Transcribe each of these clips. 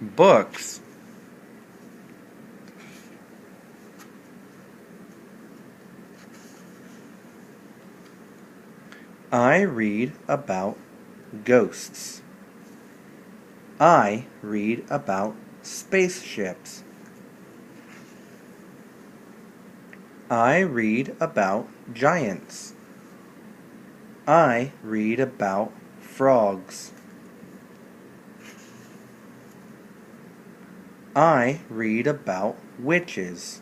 Books. I read about ghosts. I read about spaceships. I read about giants. I read about frogs. I read about witches.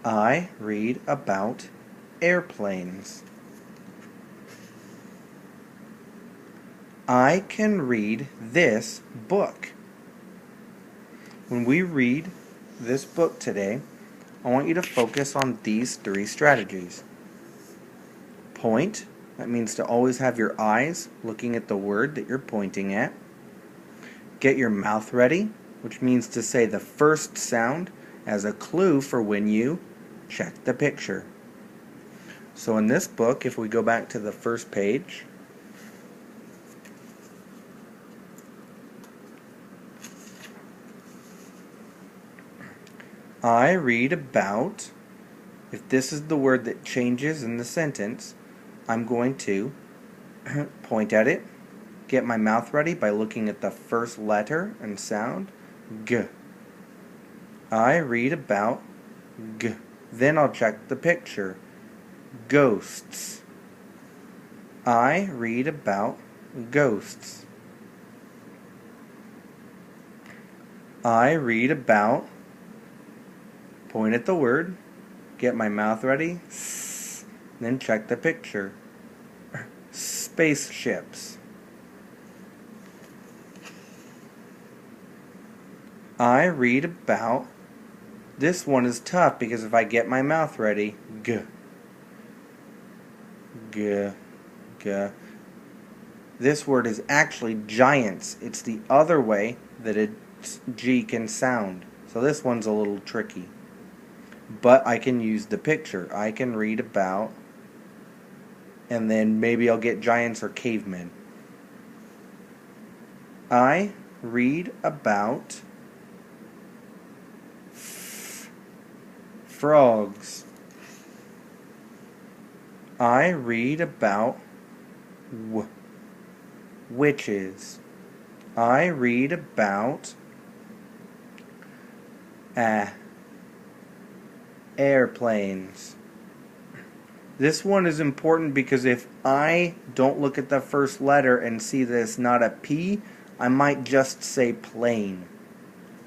I read about airplanes. I can read this book. When we read this book today, I want you to focus on these 3 strategies. Point, that means to always have your eyes looking at the word that you're pointing at. Get your mouth ready, which means to say the first sound as a clue for when you check the picture. So in this book, if we go back to the first page, I read about, if this is the word that changes in the sentence, I'm going to point at it, get my mouth ready by looking at the first letter and sound, G. I read about G. Then I'll check the picture, ghosts. I read about ghosts. I read about, point at the word, get my mouth ready, then check the picture, spaceships. I read about, this one is tough because if I get my mouth ready, G. G. G. This word is actually giants. It's the other way that a G can sound. So this one's a little tricky. But I can use the picture. I can read about, and then maybe I'll get giants or cavemen. I read about frogs. I read about witches. I read about airplanes. This one is important because if I don't look at the first letter and see that it's not a P, I might just say plane.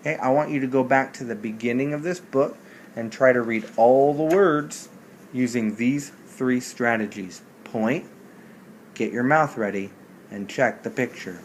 Okay, I want you to go back to the beginning of this book and try to read all the words using these 3 strategies. Point, get your mouth ready, and check the picture.